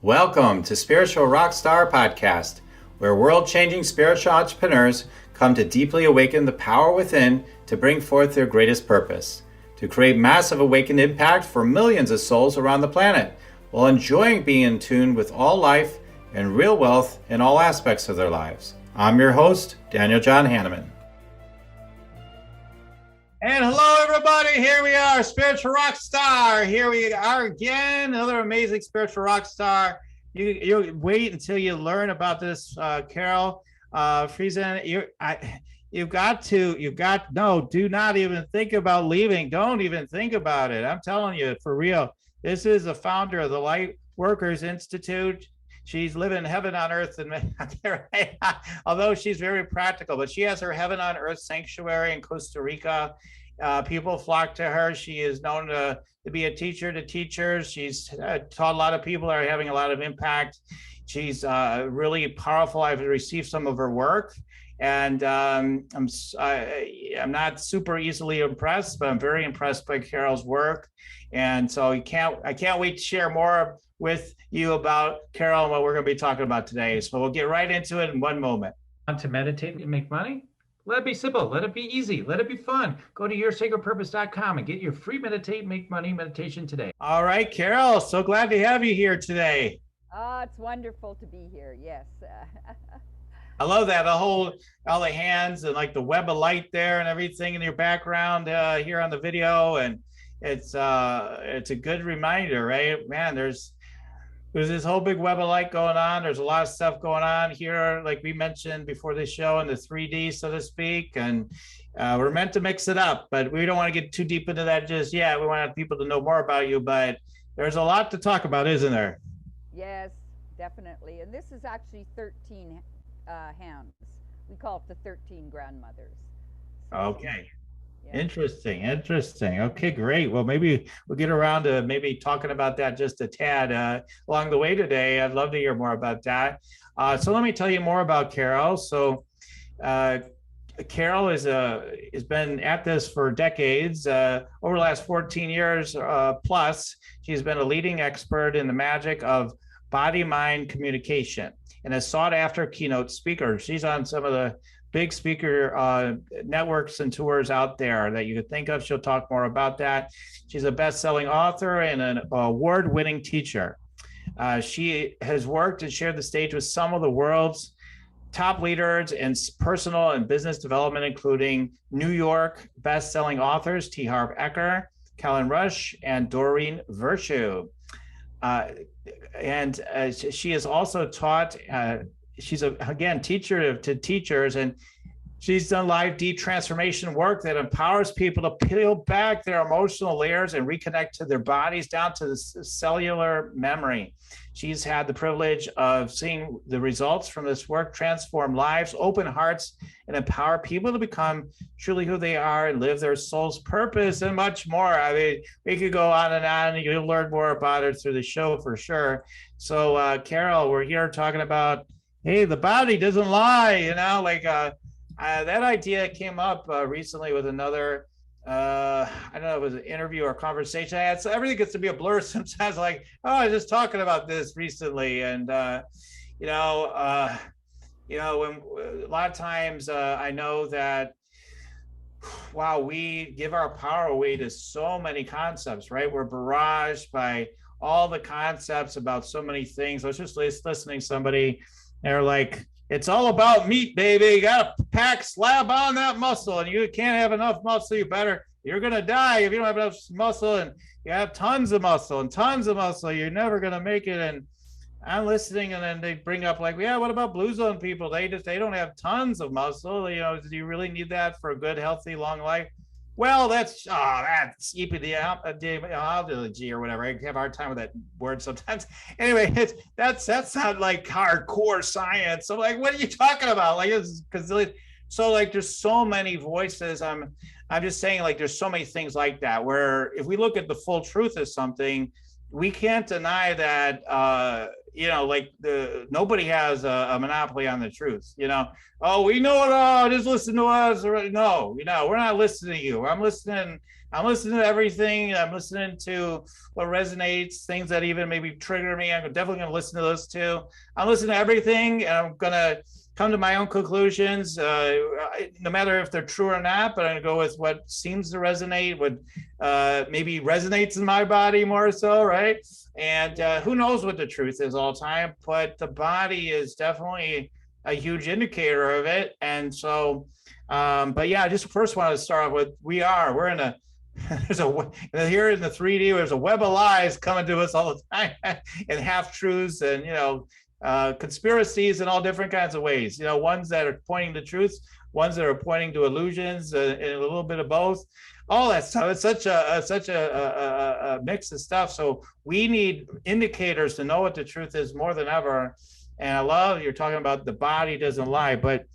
Welcome to Spiritual Rockstar Podcast, where world-changing spiritual entrepreneurs come to deeply awaken the power within to bring forth their greatest purpose, to create massive awakened impact for millions of souls around the planet, while enjoying being in tune with all life and real wealth in all aspects of their lives. I'm your host, Daniel John Hanneman. And hello, everybody. Here we are, Spiritual Rockstar. Here we are again, another amazing Spiritual Rockstar. You wait until you learn about this, Carole Friesen. Do not even think about leaving. Don't even think about it. I'm telling you, for real. This is the founder of the Light Workers Institute. She's living heaven on earth, and although she's very practical, but she has her heaven on earth sanctuary in Costa Rica. People flock to her. She is known to be a teacher to teachers. She's taught a lot of people that are having a lot of impact. She's really powerful. I've received some of her work, and I'm not super easily impressed, but I'm very impressed by Carole's work. And so I can't wait to share more with you about Carole and what we're going to be talking about today. So we'll get right into it in one moment. Want to meditate and make money? Let it be simple. Let it be easy. Let it be fun. Go to yoursacredpurpose.com and get your free meditate, make money meditation today. All right, Carole, so glad to have you here today. Oh, it's wonderful to be here. Yes. I love that. All the hands and like the web of light there and everything in your background here on the video. And it's a good reminder, right? Man, there's this whole big web of light going on. There's a lot of stuff going on here, like we mentioned before the show, in the 3D, so to speak. And we're meant to mix it up, but we don't want to get too deep into that just yet. We want people to know more about you, but there's a lot to talk about, isn't there? Yes, definitely. And this is actually 13 hands. We call it the 13 grandmothers. So, okay. yeah. Interesting. Okay, great. Well, maybe we'll get around to maybe talking about that just a tad along the way today. I'd love to hear more about that. So let me tell you more about Carole. So Carole has been at this for decades. Over the last 14 years plus, she's been a leading expert in the magic of BodyMind Communication and a sought-after keynote speaker. She's on some of the big speaker networks and tours out there that you could think of. She'll talk more about that. She's a best-selling author and an award-winning teacher. She has worked and shared the stage with some of the world's top leaders in personal and business development, including New York best-selling authors Harv Eker, Callan and Doreen Virtue. She has also taught she's again teacher to teachers, and she's done live deep transformation work that empowers people to peel back their emotional layers and reconnect to their bodies down to the cellular memory. She's had the privilege of seeing the results from this work transform lives, open hearts, and empower people to become truly who they are and live their soul's purpose and much more. I mean, we could go on and on. You'll learn more about it through the show for sure. So Carole, we're here talking about, hey, the body doesn't lie, that idea came up recently with another, I don't know if it was an interview or conversation I had. So everything gets to be a blur sometimes, like, oh, I was just talking about this recently. And, when a lot of times I know that, wow, we give our power away to so many concepts, right? We're barraged by all the concepts about so many things. I was just listening to somebody. They're like, it's all about meat, baby. You got to slap on that muscle, and you can't have enough muscle. You're going to die if you don't have enough muscle, and you have tons of muscle. You're never going to make it. And I'm listening, and then they bring up like, yeah, what about blue zone people? They don't have tons of muscle. Do you really need that for a good, healthy, long life? Well, that's epidemiology or whatever. I have a hard time with that word sometimes. Anyway, that's not like hardcore science. So like, what are you talking about? Like, so like, there's so many voices. I'm just saying, like, there's so many things like that where if we look at the full truth of something, we can't deny that nobody has a monopoly on the truth. Oh, we know it all. Just listen to us. No, we're not listening to you. I'm I'm listening to everything. I'm listening to what resonates, things that even maybe trigger me. I'm definitely going to listen to those too. I'm listening to everything, and I'm going to come to my own conclusions, no matter if they're true or not. But I'm going to go with what seems to resonate, what maybe resonates in my body more so, right? And who knows what the truth is all the time, but the body is definitely a huge indicator of it. And so, but yeah, I just first want to start off with we're in a there's a here in the 3D there's a web of lies coming to us all the time and half truths and conspiracies in all different kinds of ways, ones that are pointing to truth, ones that are pointing to illusions, and a little bit of both, all that stuff. It's such a mix of stuff. So we need indicators to know what the truth is more than ever. And I love you're talking about the body doesn't lie, but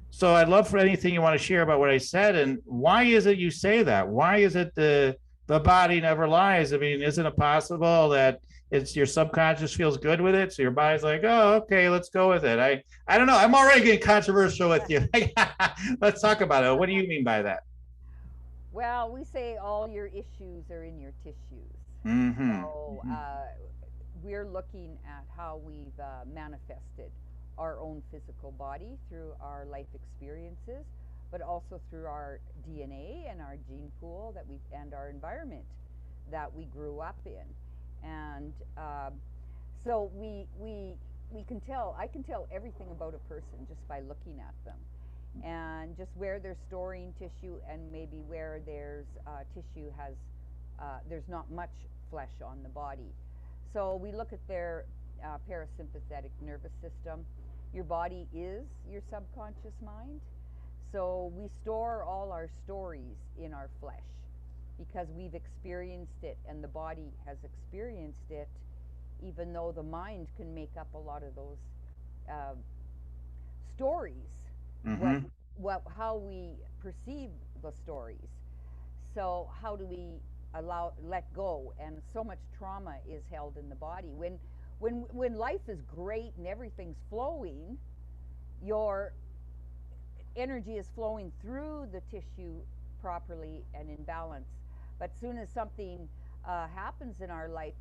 so I'd love for anything you want to share about what I said, and why is it you say that? Why is it the body never lies? I mean, isn't it possible that it's your subconscious feels good with it, so your body's like, oh, okay, let's go with it? I don't know. I'm already getting controversial with you. Let's talk about it. What do you mean by that? Well, we say all your issues are in your tissues. Mm-hmm. So we're looking at how we've manifested our own physical body through our life experiences, but also through our DNA and our gene pool and our environment that we grew up in. And so we can tell. I can tell everything about a person just by looking at them, and just where they're storing tissue, and maybe where there's tissue there's not much flesh on the body. So we look at their parasympathetic nervous system. Your body is your subconscious mind. So we store all our stories in our flesh because we've experienced it and the body has experienced it, even though the mind can make up a lot of those stories, how we perceive the stories. So how do we let go? And so much trauma is held in the body. When life is great and everything's flowing, your energy is flowing through the tissue properly and in balance. But soon as something happens in our life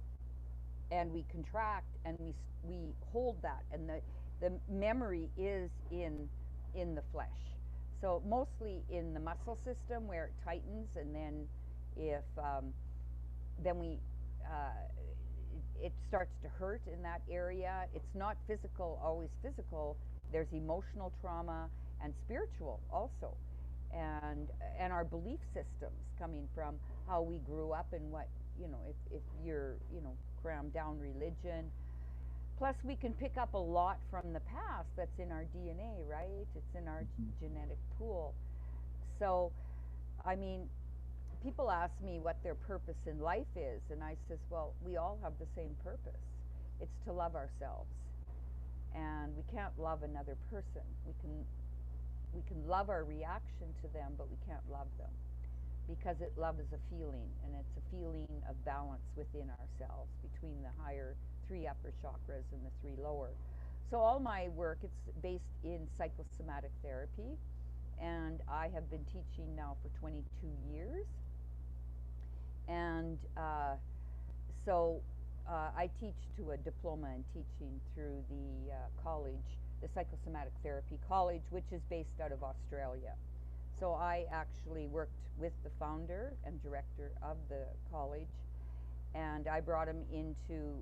and we contract and we hold that, and the memory is in the flesh. So mostly in the muscle system where it tightens, and then it starts to hurt in that area. It's not always physical. There's emotional trauma and spiritual also, and our belief systems coming from how we grew up and what, if you're, crammed down religion. Plus we can pick up a lot from the past that's in our DNA, right? It's in our genetic pool. So, I mean, people ask me what their purpose in life is, and I says, well, we all have the same purpose. It's to love ourselves. And we can't love another person. We can love our reaction to them, but we can't love them, because love is a feeling, and it's a feeling of balance within ourselves between the higher 3 upper chakras and the 3 lower. So all my work, it's based in psychosomatic therapy, and I have been teaching now for 22 years. And so I teach to a diploma in teaching through the college, the Psychosomatic Therapy College, which is based out of Australia. So I actually worked with the founder and director of the college, and I brought him into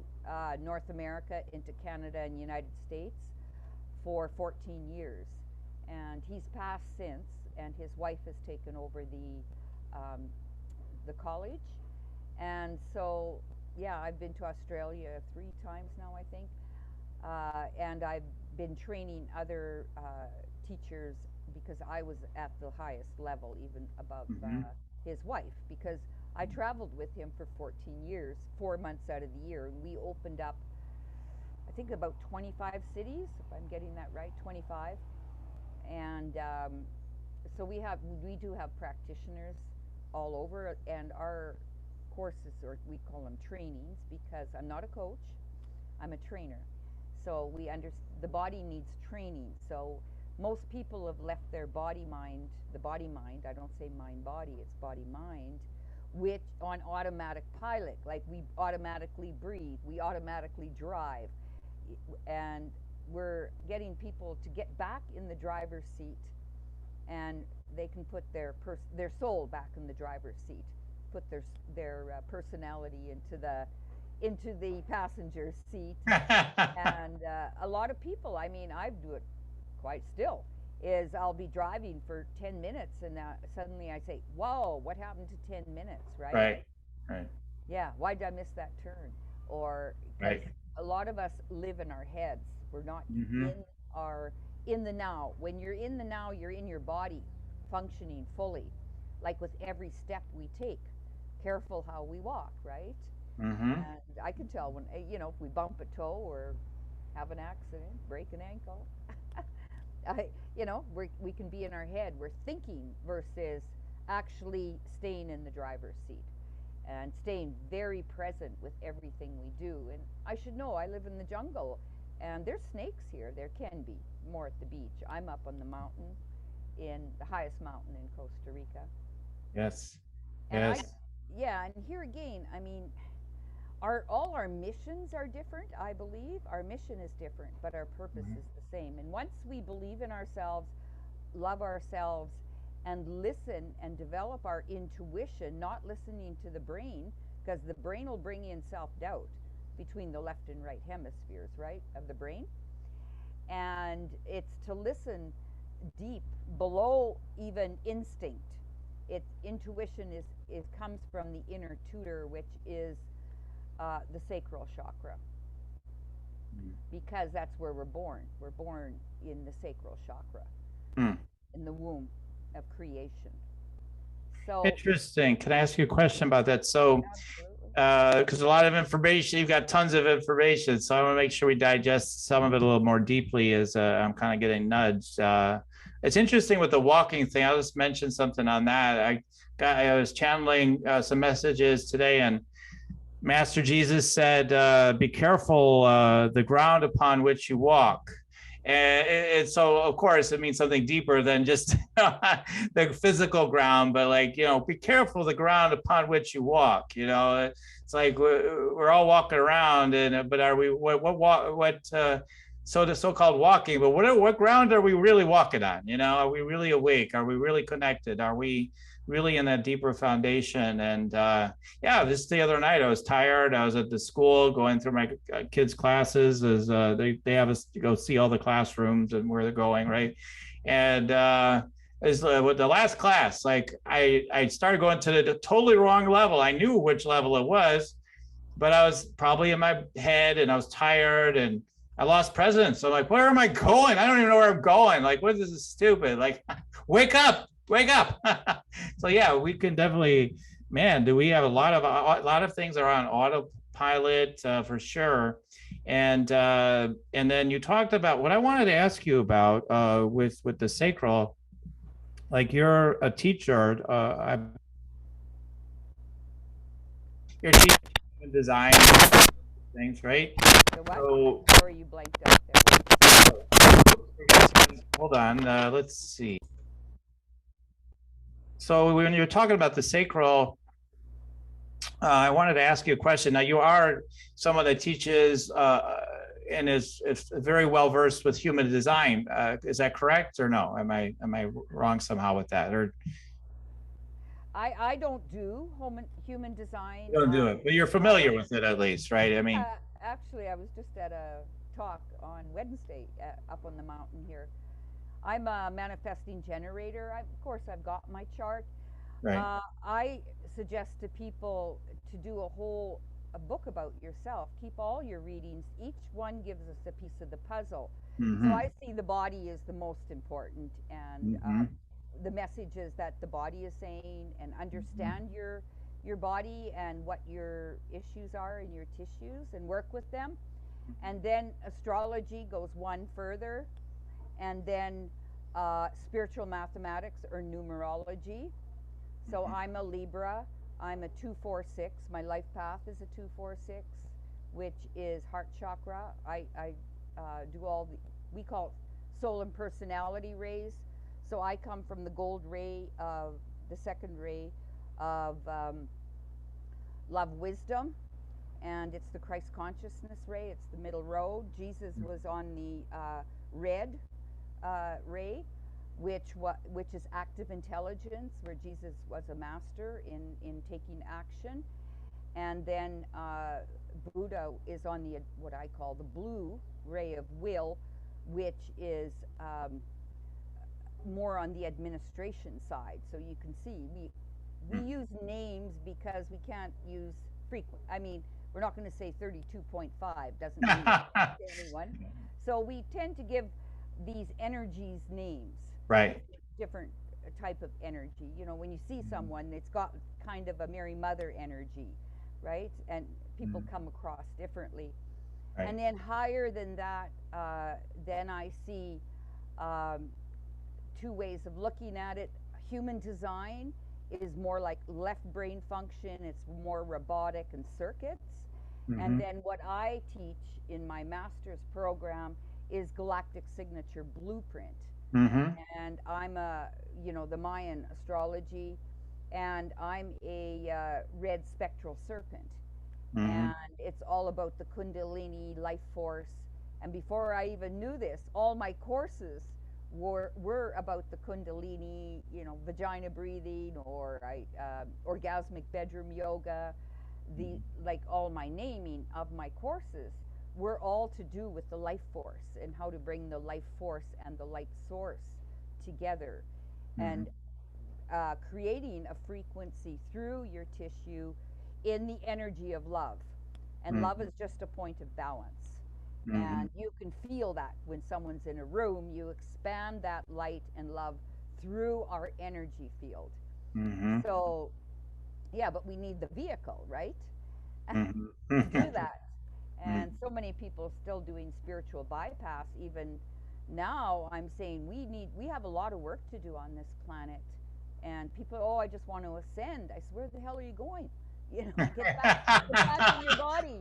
North America, into Canada and United States for 14 years. And he's passed since, and his wife has taken over the college. And so, yeah, I've been to Australia 3 times now, I think. And I've been training other teachers, because I was at the highest level, even above his wife, because I traveled with him for 14 years, 4 months out of the year. And we opened up, I think, about 25 cities, if I'm getting that right, 25. And so we do have practitioners all over, and our courses, or we call them trainings, because I'm not a coach, I'm a trainer. So the body needs training. So most people have left their body mind, I don't say mind body, it's body mind, which on automatic pilot, like we automatically breathe, we automatically drive, and we're getting people to get back in the driver's seat, and they can put their soul back in the driver's seat, put their personality into the passenger seat. And a lot of people, I mean, I do it quite still, is I'll be driving for 10 minutes and suddenly I say, whoa, what happened to 10 minutes, right? Right. Yeah, why did I miss that turn? Or because a lot of us live in our heads. We're not in the now. When you're in the now, you're in your body, functioning fully, like with every step we take. Careful how we walk, right? And I can tell when, if we bump a toe or have an accident, break an ankle, we can be in our head. We're thinking versus actually staying in the driver's seat and staying very present with everything we do. And I should know, I live in the jungle, and there's snakes here. There can be more at the beach. I'm up on the mountain, in the highest mountain in Costa Rica. Yes. And and here again, I mean, all our missions are different, I believe. Our mission is different, but our purpose is the same. And once we believe in ourselves, love ourselves, and listen and develop our intuition, not listening to the brain, because the brain will bring in self-doubt between the left and right hemispheres, right, of the brain. And it's to listen deep, below even instinct. Intuition comes from the inner tutor, which is the sacral chakra, because that's where we're born. We're born in the sacral chakra, in the womb of creation. So interesting. Can I ask you a question about that? So, because a lot of information, you've got tons of information, so I want to make sure we digest some of it a little more deeply as I'm kind of getting nudged. It's interesting with the walking thing. I'll just mention something on that. I was channeling some messages today, and Master Jesus said, be careful the ground upon which you walk. And so, of course, it means something deeper than just the physical ground, but like, be careful the ground upon which you walk. It's like we're all walking around, but are we, so the so-called walking, but what ground are we really walking on? Are we really awake? Are we really connected? Are we really in that deeper foundation? And this the other night I was tired. I was at the school going through my kids' classes as they have us to go see all the classrooms and where they're going, right? And with the last class, like I started going to the totally wrong level. I knew which level it was, but I was probably in my head and I was tired and I lost presence. So I'm like, where am I going? I don't even know where I'm going. Like, what is this stupid? Like, wake up. So yeah, we can definitely, do we have a lot of things are on autopilot for sure. And then you talked about what I wanted to ask you about with the sacral, like you're a teacher, you're teaching design things, right? So, or you blanked out there. Hold on, let's see. So when you're talking about the sacral, I wanted to ask you a question. Now, you are someone that teaches and is very well versed with human design. Is that correct or no? Am I wrong somehow with that? Or I don't do human design. You don't do it, but you're familiar with it at least, right? I mean, actually, I was just at a talk on Wednesday up on the mountain here. I'm a manifesting generator. Of course, I've got my chart. right. I suggest to people to do a book about yourself. Keep all your readings. Each one gives us a piece of the puzzle. So I see the body is the most important, and the messages that the body is saying, and understand your body and what your issues are in your tissues and work with them. And then astrology goes one further. And then spiritual mathematics or numerology. So I'm a Libra. I'm a 246. My life path is a 246, which is heart chakra. I do all we call it soul and personality rays. So I come from the gold ray of the second ray of love wisdom, and it's the Christ consciousness ray. It's the middle road. Jesus was on the red ray, which is active intelligence, where Jesus was a master in taking action. And then Buddha is on the what I call the blue ray of will, which is more on the administration side. So you can see we use names because we can't use frequent. I mean, we're not going to say 32.5, doesn't mean to anyone. So we tend to give these energies names. Right. Different type of energy. You know, when you see someone, it's got kind of a Mary Mother energy, right? And people come across differently. Right. And then higher than that, then I see two ways of looking at it. Human design is more like left brain function. It's more robotic and circuits. And then what I teach in my master's program is galactic signature blueprint. And I'm the Mayan astrology, and I'm a red spectral serpent. And it's all about the Kundalini life force. And before I even knew this, all my courses were about the Kundalini, vagina breathing, or orgasmic bedroom yoga. Like all my naming of my courses were all to do with the life force and how to bring the life force and the life source together, and creating a frequency through your tissue in the energy of love. And love is just a point of balance. And you can feel that when someone's in a room, you expand that light and love through our energy field. So, yeah, but we need the vehicle, right? To do that. And so many people still doing spiritual bypass. Even now, I'm saying we have a lot of work to do on this planet. And people, I just want to ascend. I said, where the hell are you going? Get back in your body,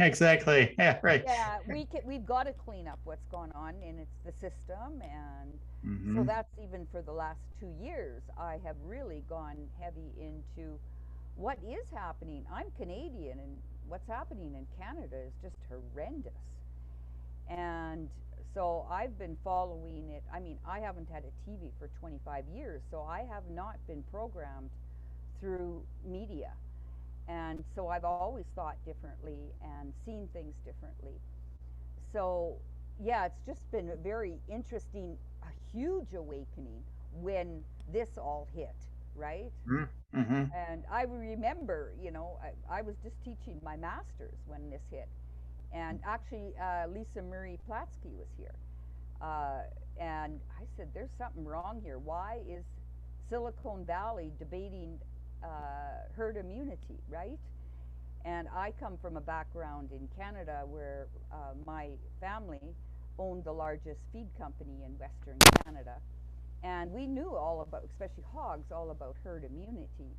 Exactly. Yeah, right. Yeah, we've got to clean up what's going on, and it's the system. And so that's even for the last 2 years, I have really gone heavy into what is happening. I'm Canadian, and what's happening in Canada is just horrendous. And so I've been following it. I mean, I haven't had a TV for 25 years, so I have not been programmed through media. And so I've always thought differently and seen things differently. So yeah, it's just been a very interesting, a huge awakening when this all hit, right? And I remember, I was just teaching my master's when this hit. And actually, Lisa Marie Platsky was here. And I said, there's something wrong here. Why is Silicon Valley debating herd immunity, right? And I come from a background in Canada where my family owned the largest feed company in Western Canada. And we knew all about, especially hogs, all about herd immunity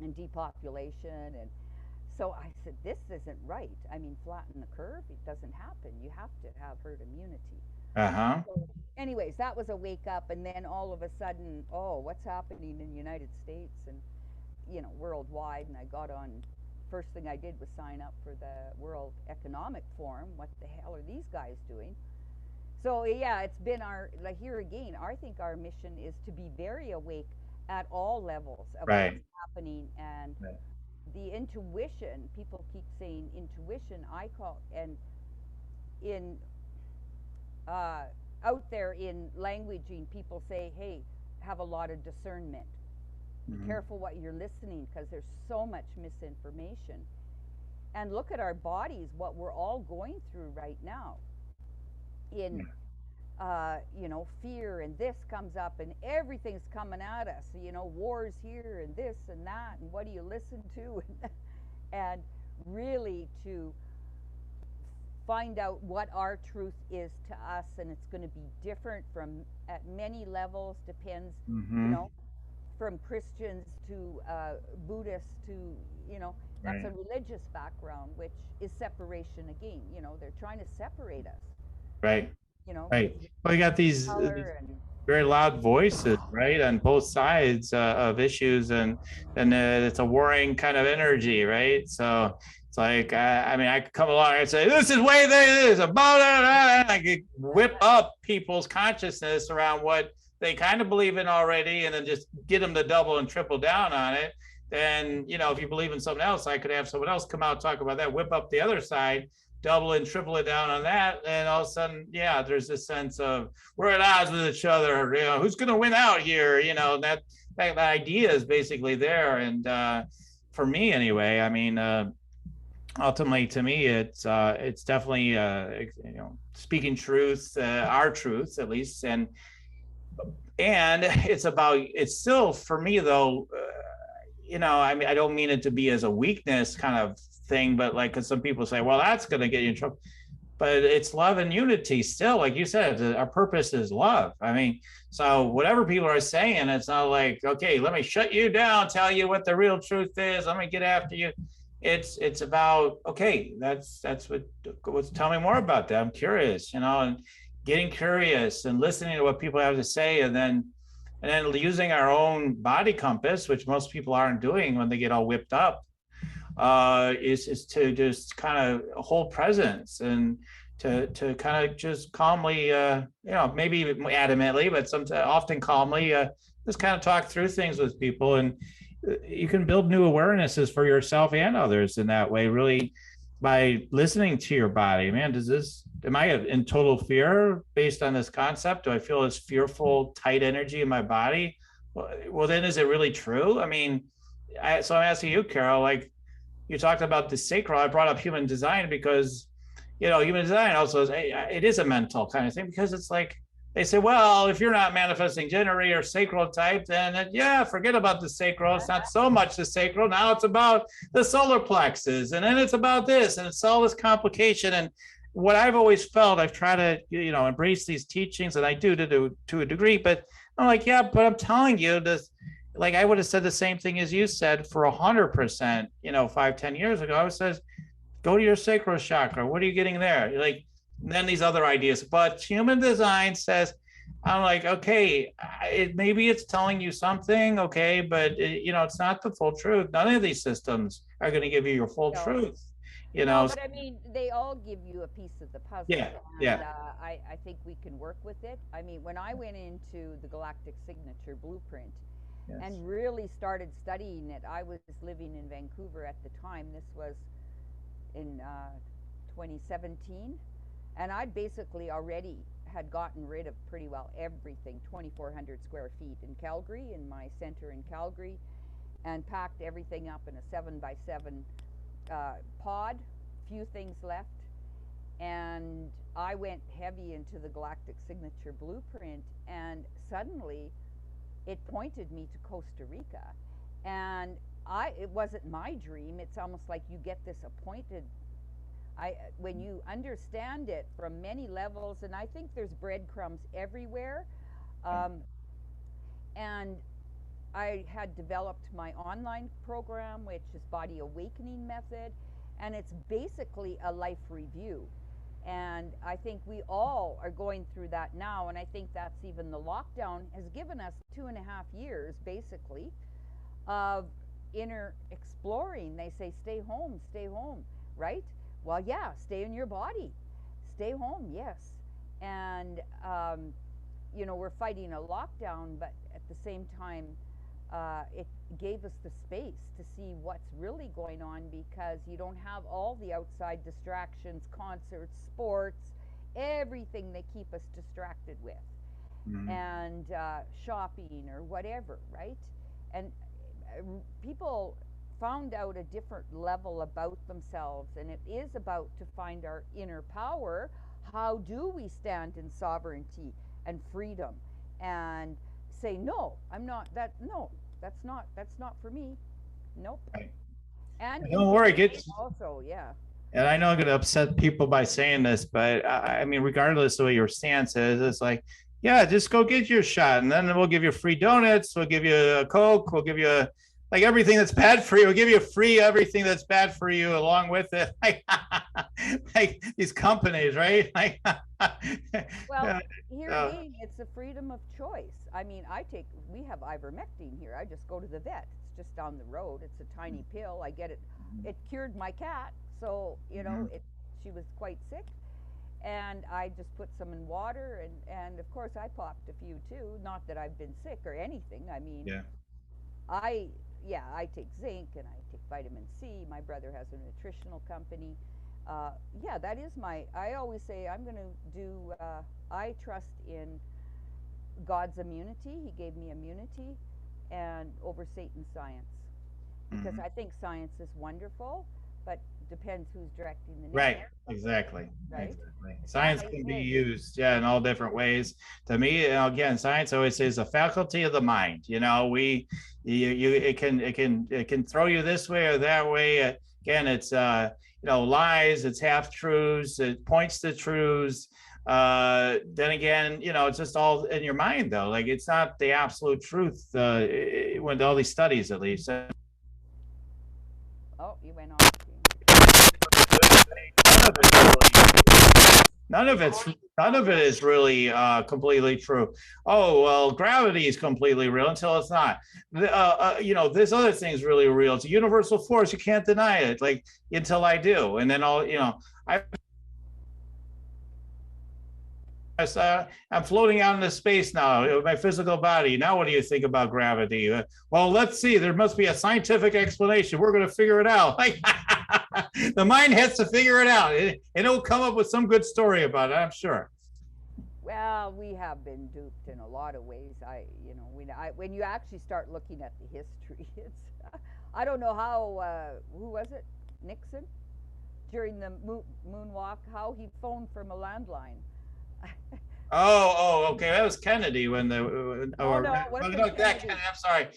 and depopulation. And so I said, this isn't right. I mean, flatten the curve. It doesn't happen. You have to have herd immunity. So anyways, that was a wake up. And then all of a sudden, what's happening in the United States and, worldwide. And I got on, first thing I did was sign up for the World Economic Forum. What the hell are these guys doing? So yeah, it's been here again, I think our mission is to be very awake at all levels of what's happening. And the intuition, people keep saying intuition, I call, and in out there in languaging, people say, hey, have a lot of discernment. Be careful what you're listening, because there's so much misinformation. And look at our bodies, what we're all going through right now. In fear, and this comes up, and everything's coming at us. Wars here, and this and that, and what do you listen to? And really to find out what our truth is to us, and it's going to be different at many levels. Depends, from Christians to Buddhists to that's a religious background, which is separation again. They're trying to separate us. Right. Well, you got these. Color and very loud voices, right, on both sides of issues, and it's a warring kind of energy, right? So it's like, I mean, I could come along and say, this is way this about it. I could whip up people's consciousness around what they kind of believe in already, and then just get them to double and triple down on it. Then, you know, if you believe in something else, I could have someone else come out and talk about that, whip up the other side, double and triple it down on that, and all of a sudden, yeah, there's this sense of we're at odds with each other. You know, who's going to win out here? You know, that idea is basically there. And for me, anyway, I mean, ultimately, to me, it's definitely you know, speaking truth, our truth at least, and it's still for me though. You know, I mean, I don't mean it to be as a weakness kind of thing, but like, because some people say, well, that's going to get you in trouble. But it's love and unity still, like you said, our purpose is love. I mean, so whatever people are saying, it's not like, okay, let me shut you down, tell you what the real truth is, let me get after you. It's about, okay, that's what's, tell me more about that. I'm curious, you know, and getting curious and listening to what people have to say, and then using our own body compass, which most people aren't doing when they get all whipped up, is to just kind of hold presence, and to kind of just calmly, you know, maybe adamantly, but often calmly, just kind of talk through things with people. And you can build new awarenesses for yourself and others in that way, really, by listening to your body. Man, am I in total fear based on this concept? Do I feel this fearful, tight energy in my body? Well, then is it really true? I mean, so I'm asking you, Carole, like, you talked about the sacral. I brought up human design because, you know, human design also it is a mental kind of thing, because it's like, they say, well, if you're not manifesting generator or sacral type, then yeah, forget about the sacral. It's not so much the sacral. Now it's about the solar plexus, and then it's about this, and it's all this complication. And what I've always felt, I've tried to, you know, embrace these teachings, and I do to a degree, but I'm like, yeah, but I'm telling you this, like, I would have said the same thing as you said for 100%, you know, 5-10 years ago. I would say, go to your sacral chakra. What are you getting there? You're like, then these other ideas, but human design says, I'm like, okay, maybe it's telling you something, okay, but you know, it's not the full truth. None of these systems are going to give you your full truth, you know. No, but I mean, they all give you a piece of the puzzle. Yeah, and, I think we can work with it. I mean, when I went into the galactic signature blueprint, yes, and really started studying it, I was living in Vancouver at the time. This was in 2017. And I'd basically already had gotten rid of pretty well everything, 2,400 square feet in Calgary, in my center in Calgary, and packed everything up in a 7x7 pod, few things left. And I went heavy into the galactic signature blueprint, and suddenly it pointed me to Costa Rica. And it wasn't my dream. It's almost like you get this appointed, when you understand it from many levels, and I think there's breadcrumbs everywhere. And I had developed my online program, which is Body Awakening Method, and it's basically a life review. And I think we all are going through that now, and I think that's even the lockdown has given us 2.5 years, basically, of inner exploring. They say, stay home, right? Well, yeah, stay in your body. Stay home, yes. And, you know, we're fighting a lockdown, but at the same time, it gave us the space to see what's really going on, because you don't have all the outside distractions, concerts, sports, everything they keep us distracted with, and shopping or whatever, right? And people found out a different level about themselves, and it is about to find our inner power. How do we stand in sovereignty and freedom and say, no, I'm not that, no, that's not for me. Nope. Right. And don't worry, also, yeah. And I know I'm going to upset people by saying this, but I mean, regardless of what your stance is, it's like, yeah, just go get your shot, and then we'll give you free donuts, we'll give you a Coke, we'll give you like everything that's bad for you, will give you free everything that's bad for you along with it. Like these companies, right? Like, Well, here again, it's the freedom of choice. I mean, we have ivermectin here. I just go to the vet. It's just down the road. It's a tiny pill. I get it. It cured my cat. So, she was quite sick. And I just put some in water. And of course, I popped a few too. Not that I've been sick or anything. I mean, yeah. I, I take zinc and I take vitamin C. My brother has a nutritional company. That is I always say I'm going to do, I trust in God's immunity. He gave me immunity and over Satan's science. Because I think science is wonderful, but depends who's directing the Right, narrative. exactly. Right. Exactly. Science can be used, in all different ways. To me, again, science always says a faculty of the mind. It can throw you this way or that way. Again, it's lies, it's half truths, it points to truths. Then again, it's just all in your mind, though. Like, it's not the absolute truth. With all these studies, at least. Oh, you went off. None of it is really completely true. Oh, well, gravity is completely real until it's not. This other thing's really real. It's a universal force. You can't deny it. Like, until I do, and then I'm floating out into space now with my physical body. Now, what do you think about gravity? Well, let's see. There must be a scientific explanation. We're going to figure it out. Like, the mind has to figure it out. It'll come up with some good story about it, I'm sure. Well, we have been duped in a lot of ways. When you actually start looking at the history, it's I don't know how. Who was it? Nixon during the moonwalk? How he phoned from a landline. Okay. That was Kennedy when the. I'm sorry.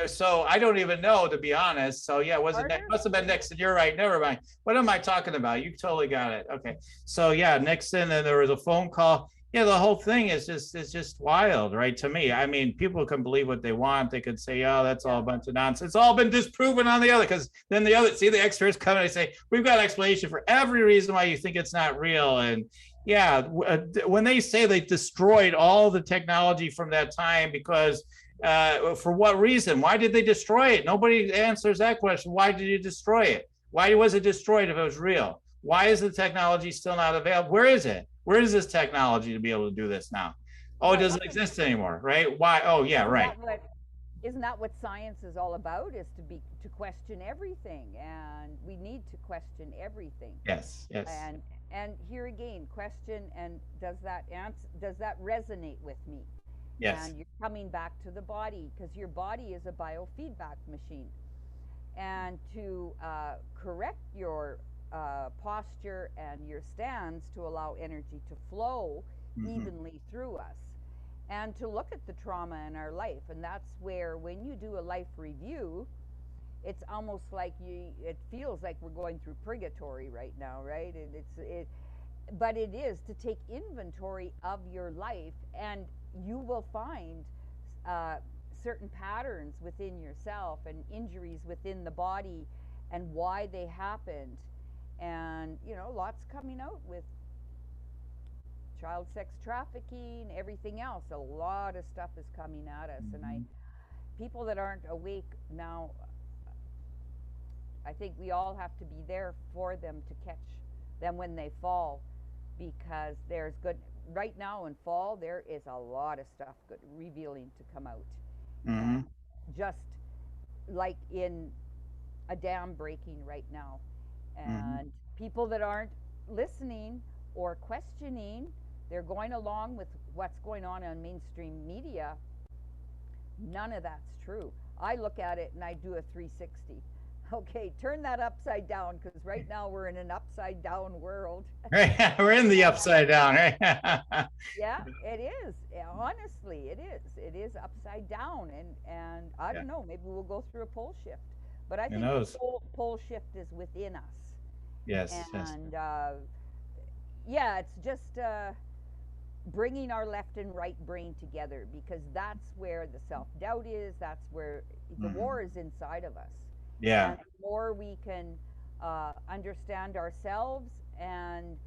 So I don't even know, to be honest. So yeah, must have been Nixon. You're right. Never mind. What am I talking about? You totally got it. Okay. So yeah, Nixon, and there was a phone call. Yeah, the whole thing is just wild, right? To me, I mean, people can believe what they want. They could say, "Oh, that's all a bunch of nonsense." It's all been disproven on the other, because then the experts come and they say, "We've got an explanation for every reason why you think it's not real." And yeah, when they say they destroyed all the technology from that time, because for what reason? Why did they destroy it? Nobody answers that question. Why did you destroy it? Why was it destroyed if it was real? Why is the technology still not available? Where is it? Where is this technology to be able to do this now? Oh, it doesn't exist anymore, right? Why? Oh, yeah, right. Isn't that what science is all about? Is to question everything, and we need to question everything. Yes. And here again, question, and does that resonate with me? Yes. And you're coming back to the body, because your body is a biofeedback machine. And to correct your posture and your stance to allow energy to flow evenly through us, and to look at the trauma in our life. And that's where, when you do a life review, it's almost like it feels like we're going through purgatory right now, right? But it is to take inventory of your life, and you will find certain patterns within yourself and injuries within the body and why they happened. And, lots coming out with child sex trafficking, everything else. A lot of stuff is coming at us. And people that aren't awake now, I think we all have to be there for them to catch them when they fall, because there's good right now in fall. There is a lot of stuff good revealing to come out, just like in a dam breaking right now, and people that aren't listening or questioning, they're going along with what's going on mainstream media. None of that's true. I look at it and I do a 360. Okay, turn that upside down, because right now we're in an upside down world. We're in the upside down, right? Yeah, it is. Honestly, it is. It is upside down, and I don't know. Maybe we'll go through a pole shift, but I think the pole shift is within us. Yes. And it's just bringing our left and right brain together, because that's where the self-doubt is, that's where the Mhm. war is inside of us. Yeah. And the more we can understand ourselves and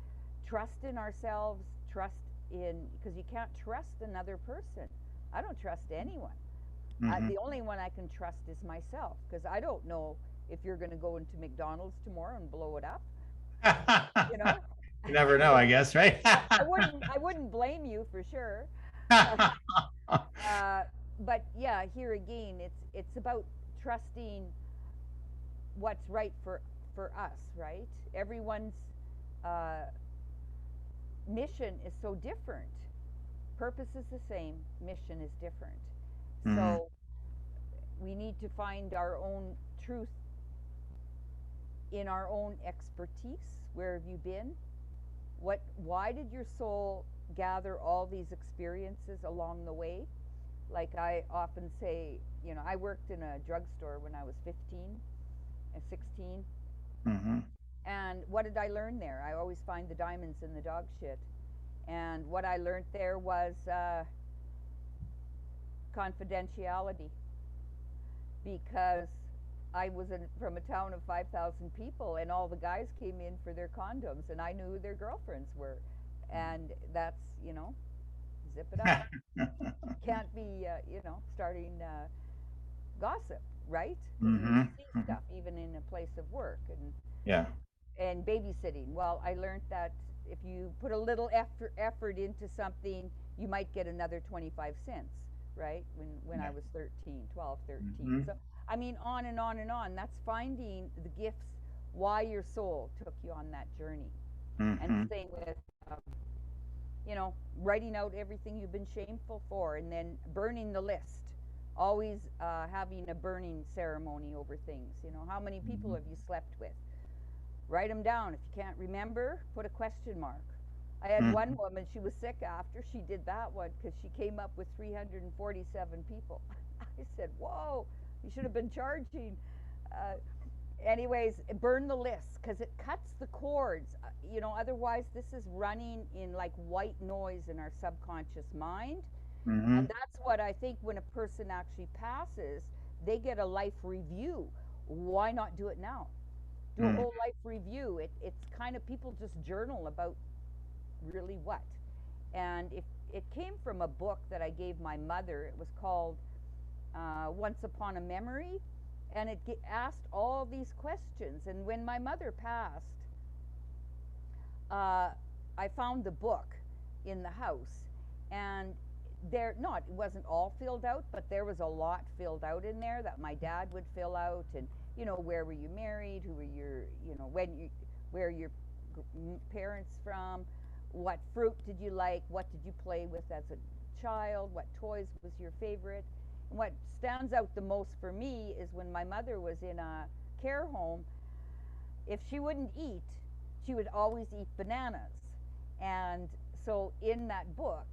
trust in ourselves, trust in, because you can't trust another person. I don't trust anyone. Hmm. The only one I can trust is myself, because I don't know if you're going to go into McDonald's tomorrow and blow it up, you know. You never know, I guess, right? I wouldn't blame you for sure. uh, but yeah, here again, it's about trusting what's right for us, right? Everyone's uh, mission is so different. Purpose is the same, mission is different. Hmm. So we need to find our own truth in our own expertise. Where have you been? Why did your soul gather all these experiences along the way? Like I often say, I worked in a drugstore when I was 15 and 16. Hmm. And what did I learn there? I always find the diamonds in the dog shit. And what I learned there was confidentiality, because I was from a town of 5,000 people, and all the guys came in for their condoms, and I knew who their girlfriends were. And that's, zip it up. Can't be, starting gossip, right? Because we Hmm. see Hmm. stuff even in a place of work. Yeah. And babysitting. Well, I learned that if you put a little effort into something, you might get another 25 cents, right? When I Yeah. was 13, 12, 13. Hmm. So, I mean, on and on and on. That's finding the gifts, why your soul took you on that journey. And Hmm. same with, um, writing out everything you've been shameful for, and then burning the list. Always having a burning ceremony over things. How many people Hmm. have you slept with? Write them down. If you can't remember, put a question mark. I had one Hmm. woman, she was sick after she did that one, because she came up with 347 people. I said, whoa, you should have been charging. Uh, Anyways, burn the list, because it cuts the cords. Otherwise, this is running in like white noise in our subconscious mind. And Hmm. that's what I think when a person actually passes, they get a life review. Why not do it now? Do a Hmm. whole life review. It's kind of, people just journal about really what. And if it came from a book that I gave my mother, it was called Once Upon a Memory, and it asked all these questions. And when my mother passed, uh, I found the book in the house, and it wasn't all filled out, but there was a lot filled out in there that my dad would fill out. And where were you married, who were your, when you where are your parents from, what fruit did you like, what did you play with as a child, what toys was your favorite. And what stands out the most for me is when my mother was in a care home, if she wouldn't eat, she would always eat bananas. And so in that book,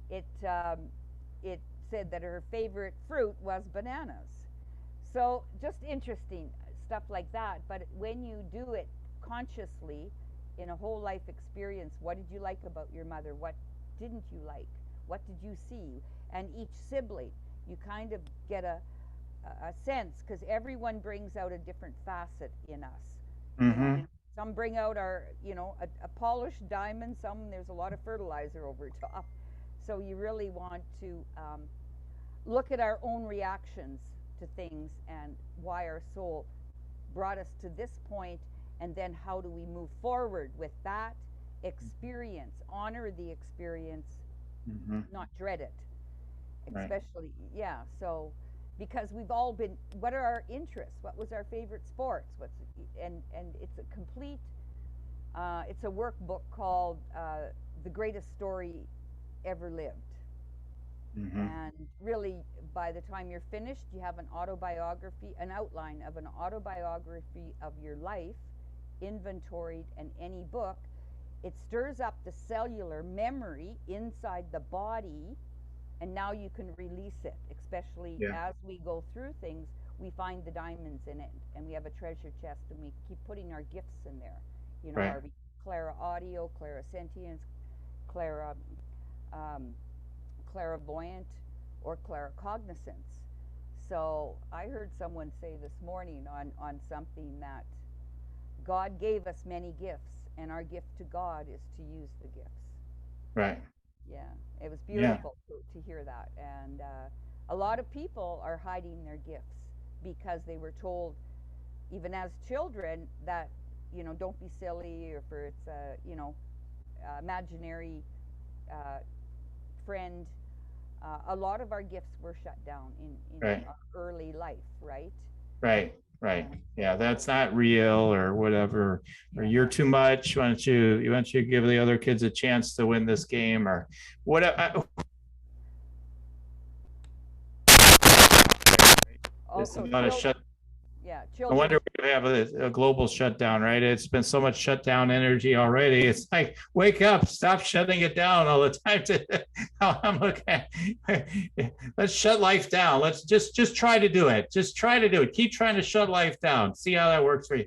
it it said that her favorite fruit was bananas. So just interesting stuff like that. But when you do it consciously, in a whole life experience, what did you like about your mother? What didn't you like? What did you see? And each sibling, you kind of get a sense, because everyone brings out a different facet in us. You know, Hmm. some bring out our, a polished diamond. Some, there's a lot of fertilizer over top. So you really want to look at our own reactions to things, and why our soul brought us to this point, and then how do we move forward with that experience? Honor the experience, Hmm. not dread it. Right. Especially, yeah. So because we've all been, what are our interests? What was our favorite sports? And it's a complete, it's a workbook called The Greatest Story Ever Lived. Hmm. And really, by the time you're finished, you have an autobiography, an outline of an autobiography of your life, inventoried. And any book, it stirs up the cellular memory inside the body, and now you can release it. Especially Yeah. as we go through things, we find the diamonds in it, and we have a treasure chest, and we keep putting our gifts in there. Right. Our Clara audio, Clara sentience, Clara um, clairvoyant or claircognizance. So I heard someone say this morning on something that God gave us many gifts, and our gift to God is to use the gifts. Right. Yeah, it was Yeah. beautiful to hear that. And a lot of people are hiding their gifts because they were told, even as children, that, don't be silly, or for it's a, imaginary uh, friend. A lot of our gifts were shut down in Right. our early life, right? Right. Right. And Yeah, that's not real or whatever, or yeah, you're too much. Why don't you give the other kids a chance to win this game or whatever? It's also about a shut. yeah, No wonder children. we have a global shutdown, right? It's been so much shutdown energy already. It's like, wake up, stop shutting it down all the time. I'm looking at, let's shut life down. Let's just try to do it. Just try to do it. Keep trying to shut life down. See how that works for you.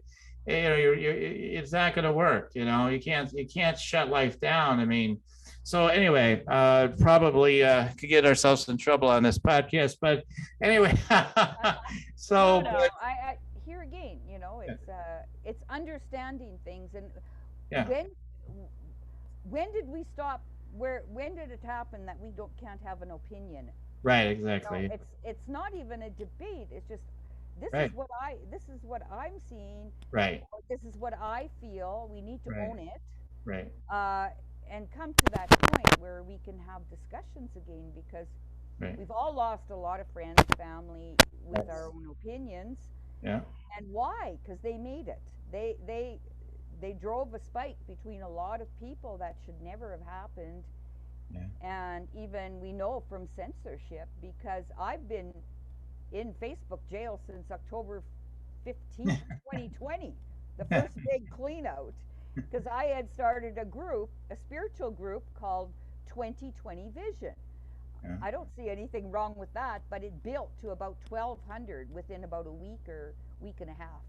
It's not going to work. You can't shut life down. I mean, so anyway, probably could get ourselves in trouble on this podcast, but anyway, so. No. I here again, it's understanding things. And Yeah. when when did we stop? When did it happen that we don't can't have an opinion? Right, exactly. It's not even a debate. It's just Right, this is what I'm seeing. right, This is what I feel. We need to right, own it, right, uh, and come to that point where we can have discussions again, because right. we've all lost a lot of friends, family, with our own opinions. Yeah, And why? Because they made it. They drove a spike between a lot of people that should never have happened. yeah. And even we know from censorship, because I've been in Facebook jail since October 15th, 2020, the first big clean out, because I had started a spiritual group called 2020 Vision. Yeah. I don't see anything wrong with that, but it built to about 1,200 within about a week or week and a half.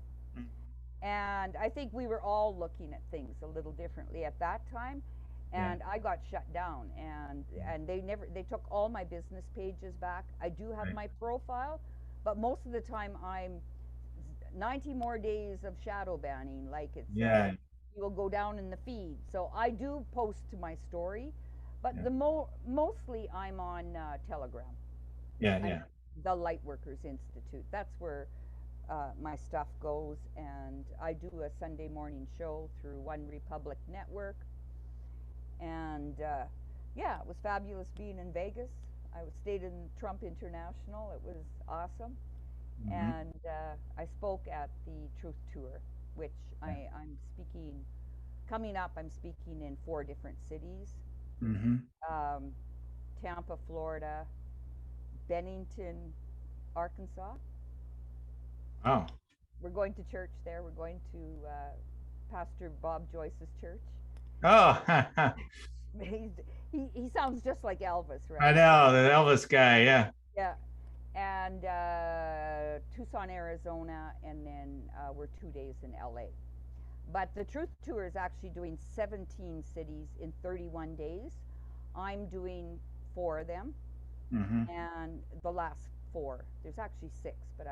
And I think we were all looking at things a little differently at that time. And I got shut down, and they took all my business pages back. I do have Right. my profile, but most of the time I'm 90 more days of shadow banning, like it's Yeah, you will go down in the feed. So I do post to my story, but yeah, mostly I'm on Telegram. yeah, I'm yeah. the Lightworkers Institute. That's where my stuff goes, and I do a Sunday morning show through One Republic Network. And yeah, it was fabulous being in Vegas. I stayed in Trump International. It was awesome. Mhm. And I spoke at the Truth Tour, which I'm speaking. Coming up, I'm speaking in 4 different cities: Mm-hmm. um, Tampa, Florida; Bennington, Arkansas. Oh, We're going to church there. We're going to Pastor Bob Joyce's church. oh, He's, he sounds just like Elvis, I right? know the Elvis guy. Yeah. Yeah. And Tucson, Arizona, and then we're 2 days in LA. But the Truth Tour is actually doing 17 cities in 31 days. I'm doing 4 of them, Mm-hmm. and the last 4. There's actually 6, but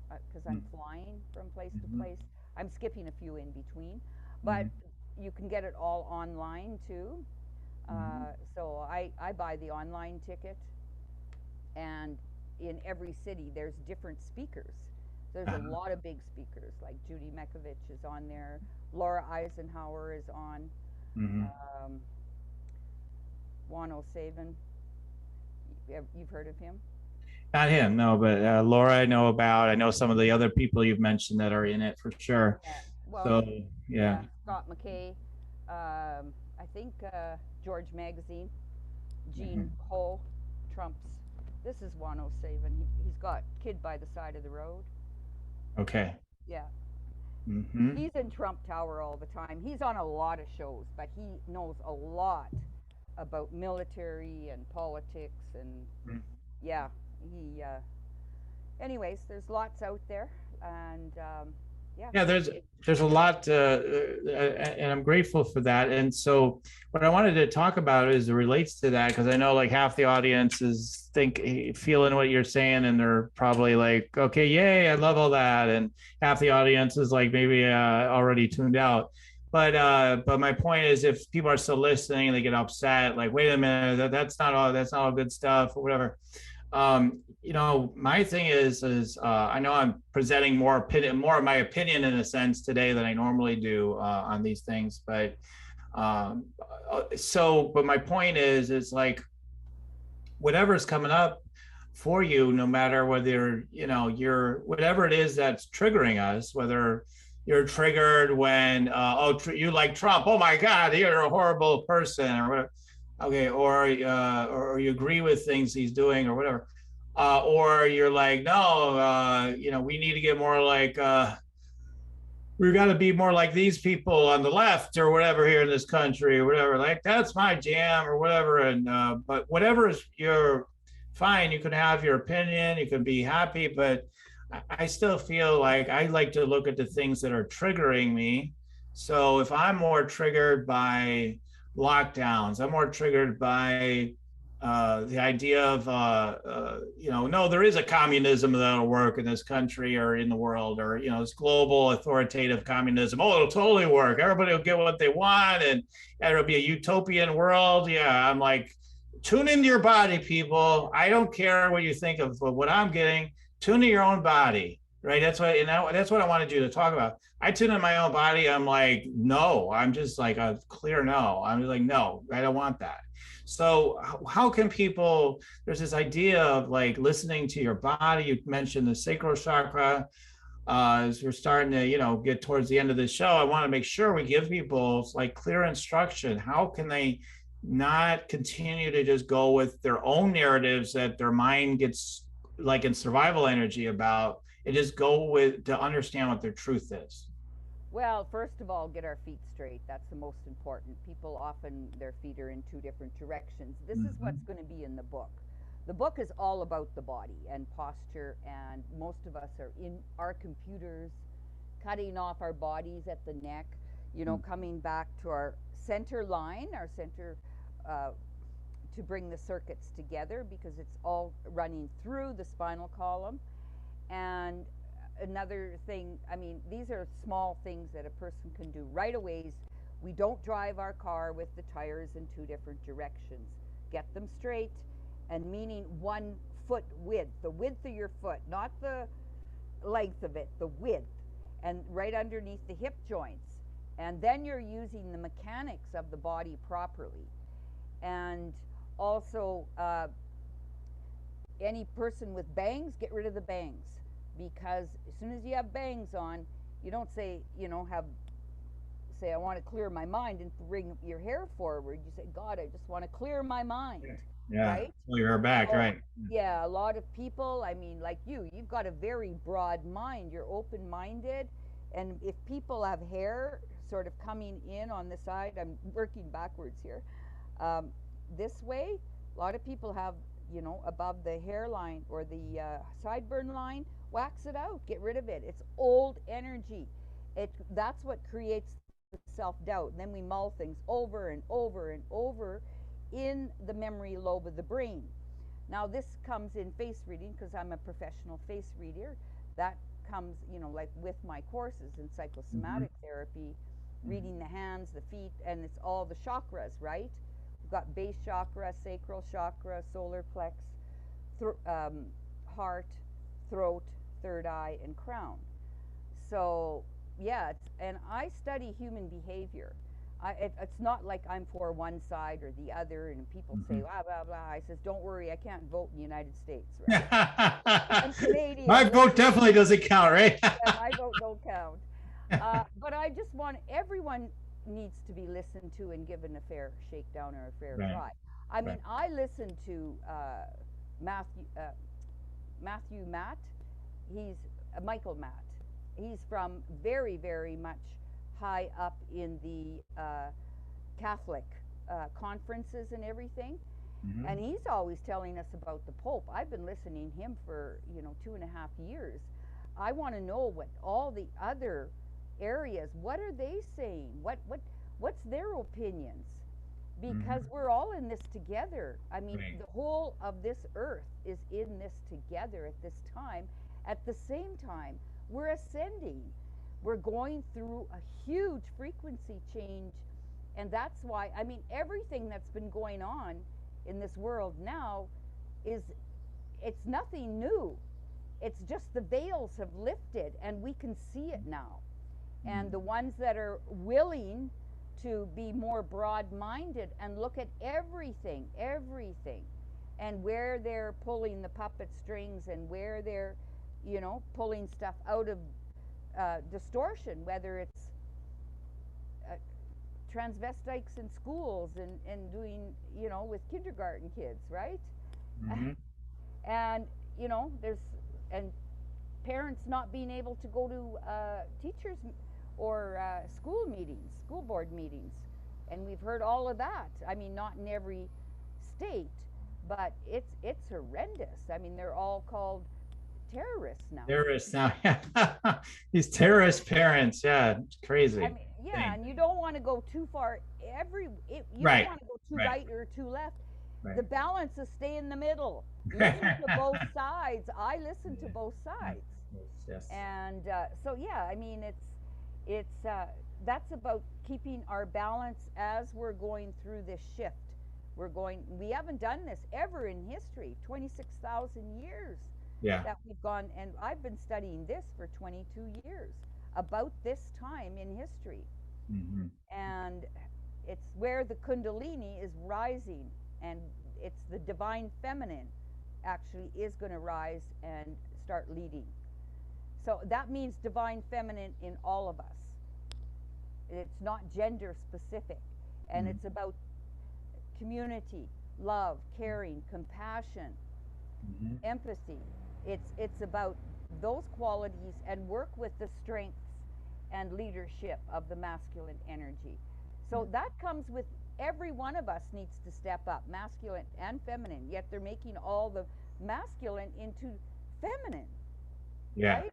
because I'm flying from place to place, I'm skipping a few in between. But you can get it all online too. So I buy the online ticket, and in every city there's different speakers. There's a lot of big speakers, like Judy Mekovich is on there, Laura Eisenhower is on, Mm-hmm. Juan O'Savin. You've heard of him? Not him, no, but Laura, I know about. I know some of the other people you've mentioned that are in it for sure. Yeah. Well, So yeah. Scott McKay. I think George Magazine, Gene Ho, Trump's. This is Juan O'Savin. He's got Kid by the Side of the Road. Okay. Yeah. Mm-hmm. He's in Trump Tower all the time. He's on a lot of shows, but he knows a lot about military and politics, and yeah, he anyways, there's lots out there, and Yeah, there's a lot, and I'm grateful for that. And so, what I wanted to talk about is it relates to that because I know like half the audience is feeling what you're saying, and they're probably like, okay, yay, I love all that, and half the audience is like maybe already tuned out. But my point is, if people are still listening and they get upset, like, wait a minute, that's not all good stuff or whatever. My thing is I know I'm presenting more of my opinion in a sense today than I normally do on these things, um, but my point is like whatever's coming up for you, no matter whether you're whatever it is that's triggering us, whether you're triggered when you like Trump, oh my God, you're a horrible person or whatever, okay, or you agree with things he's doing or whatever, or you're like, no, we need to get more like we got to be more like these people on the left or whatever here in this country or whatever. Like that's my jam or whatever. And but whatever is your fine. You can have your opinion. You can be happy, but I still feel like I like to look at the things that are triggering me. So if I'm more triggered by lockdowns, I'm more triggered by the idea of, no, there is a communism that'll work in this country or in the world, or, it's global authoritative communism. Oh, it'll totally work. Everybody will get what they want and it'll be a utopian world. Yeah, I'm like, tune into your body, people. I don't care what you think of what I'm getting. Tune to your own body, right? That's what I wanted you to talk about. I tune in my own body. I'm like, no, I'm just like a clear no. I'm just like, no, I don't want that. So how can people, there's this idea of like listening to your body. You mentioned the sacral chakra. As we're starting to, get towards the end of the show, I want to make sure we give people like clear instruction. How can they not continue to just go with their own narratives that their mind gets like in survival energy about, and just go with to understand what their truth is? Well, first of all, get our feet straight. That's the most important. People often, their feet are in two different directions. This is what's Mm-hmm. going to be in the book. The book is all about the body and posture, and most of us are in our computers, cutting off our bodies at the neck, coming back to our center line, our center, uh, to bring the circuits together because it's all running through the spinal column. And another thing, I mean, these are small things that a person can do right away. We don't drive our car with the tires in two different directions. Get them straight, and meaning 1 foot width, the width of your foot, not the length of it, the width, and right underneath the hip joints. And then you're using the mechanics of the body properly. And also, any person with bangs, get rid of the bangs, because as soon as you have bangs on, you don't say, I want to clear my mind and bring your hair forward. You say, God, I just want to clear my mind, Yeah, right? pull your hair back, So, right? yeah, a lot of people, I mean, like you've got a very broad mind. You're open minded. And if people have hair sort of coming in on the side, I'm working backwards here, um, this way, a lot of people have, above the hairline or the sideburn line, wax it out, get rid of it. It's old energy. That's what creates self-doubt. And then we mull things over and over and over in the memory lobe of the brain. Now this comes in face reading because I'm a professional face reader. That comes, like with my courses in Mm-hmm. psychosomatic therapy, reading the hands, the feet, and it's all the chakras, right? We've got base chakra, sacral chakra, solar plex, heart, throat, third eye, and crown. So yeah, and I study human behavior. It's not like I'm for one side or the other, and people say Mm-hmm. blah blah blah. I says, don't worry, I can't vote in the United States, right? I'm My Canadian. vote definitely doesn't count, right? Yeah, my vote don't count. But I just want everyone needs to be listened to and given a fair shakedown or a fair Right, try. I mean, right. I listened to Matthew Matthew Matt. He's Michael Matt. He's from very very much high up in the Catholic conferences and everything. Mm-hmm. And he's always telling us about the Pope. I've been listening to him for 2.5 years. I want to know what all the other areas, what are they saying? What's their opinions? Because we're all in this together. I mean, Right. the whole of this earth is in this together at this time. At the same time, we're ascending. We're going through a huge frequency change. And that's why, I mean, everything that's been going on in this world now is, it's nothing new. It's just the veils have lifted and we can see it now. And the ones that are willing to be more broad-minded and look at everything, and where they're pulling the puppet strings and where they're, pulling stuff out of distortion, whether it's transvestites in schools and doing, with kindergarten kids, right? And, there's, and parents not being able to go to teachers or school meetings, school board meetings. And we've heard all of that. I mean, not in every state, but it's horrendous. I mean, they're all called terrorists now. Terrorists now. These terrorist parents. Yeah, it's crazy. I mean, yeah, and you don't want to go too far. You Right. don't want to go too Right. right or too left. Right. The balance is stay in the middle. Listen to both sides. I listen to both sides. Yes. And so, yeah, I mean, it's that's about keeping our balance as we're going through this shift. We haven't done this ever in history, 26,000 years Yeah. that we've gone, and I've been studying this for 22 years, about this time in history. And it's where the Kundalini is rising, and it's the divine feminine actually is going to rise and start leading. So that means divine feminine in all of us. It's not gender specific, and it's about community, love, caring, compassion, empathy. It's about those qualities, and work with the strengths and leadership of the masculine energy. So that comes with every one of us needs to step up, masculine and feminine, yet they're making all the masculine into feminine. Yeah. Right?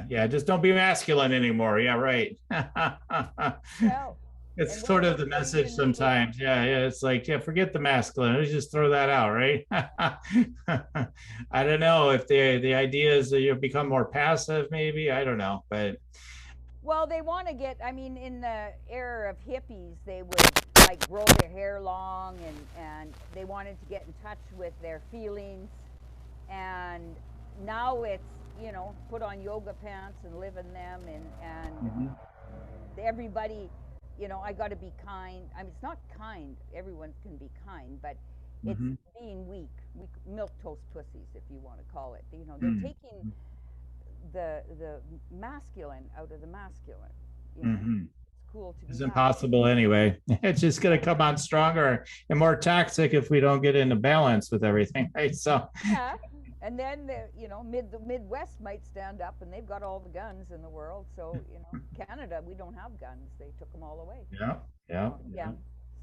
Yeah. Just don't be masculine anymore. Yeah, right. Well, It's and sort what of the we're message saying is, sometimes. Yeah. It's like, yeah, forget the masculine. Let's just throw that out, right? I don't know if the idea is that you become more passive, maybe. I don't know, but well, they want to get, I mean, in the era of hippies, they would like grow their hair long, and they wanted to get in touch with their feelings. And now it's, put on yoga pants and live in them, and everybody, I got to be kind. I mean, it's not kind. Everyone can be kind, but it's being weak, milk toast pussies, if you want to call it. They're taking the masculine out of the masculine. It's cool to be it's masculine. impossible anyway. It's just going to come on stronger and more toxic if we don't get into balance with everything, right? So yeah. And then the Midwest might stand up, and they've got all the guns in the world. So Canada, we don't have guns. They took them all away. Yeah.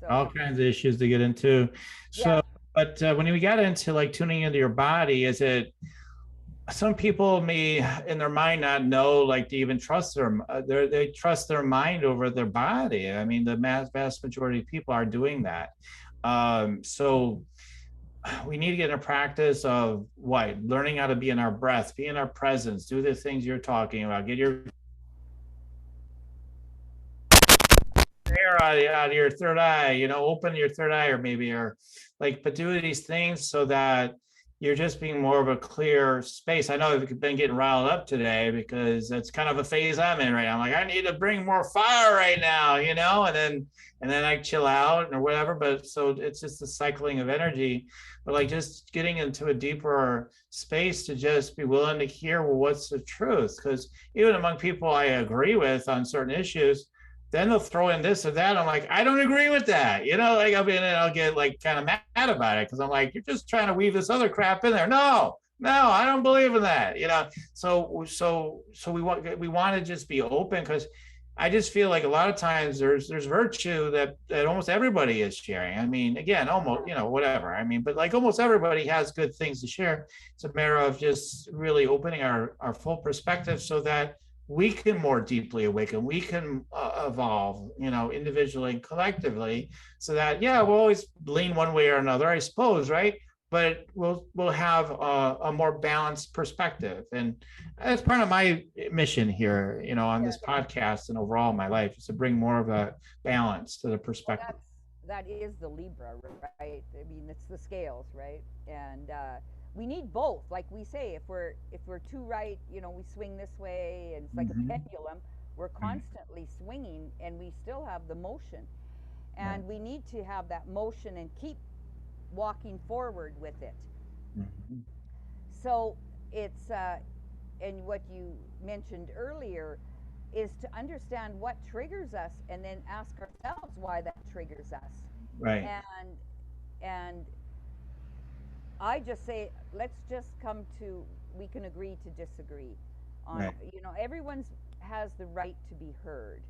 So All kinds of issues to get into. So, but when we got into like tuning into your body, is it? Some people may in their mind not know, like, to even trust they trust their mind over their body. I mean, the vast majority of people are doing that. So we need to get in a practice of learning how to be in our breath, be in our presence, do the things you're talking about, get your air out of your third eye, open your third eye, or maybe, but do these things so that you're just being more of a clear space. I know I've been getting riled up today because that's kind of a phase I'm in right now. I'm like, I need to bring more fire right now, and then I chill out or whatever. But so it's just the cycling of energy, but like just getting into a deeper space to just be willing to hear, well, what's the truth? Because even among people I agree with on certain issues, then they'll throw in this or that. I'm like, I don't agree with that. I'll get like kind of mad about it because I'm like, you're just trying to weave this other crap in there. No, I don't believe in that. So we want to just be open, because I just feel like a lot of times there's virtue that almost everybody is sharing. I mean, again, almost, whatever. I mean, but like almost everybody has good things to share. It's a matter of just really opening our full perspective so that we can more deeply awaken. We can evolve, individually and collectively, so that we'll always lean one way or another, I suppose, right? But we'll have a more balanced perspective, and that's part of my mission here, on Yeah. this podcast and overall in my life, is to bring more of a balance to the Well, perspective. that is the Libra, right? I mean, it's the scales, right? And we need both. Like we say, if we're too right, we swing this way, and it's like a Mm-hmm. pendulum. We're Right. constantly swinging, and we still have the motion, Right. and we need to have that motion and keep walking forward with it. Mm-hmm. So it's and what you mentioned earlier is to understand what triggers us and then ask ourselves why that triggers us. Right. And I just say, let's just come to, we can agree to disagree on, Right. everyone's has the right to be heard.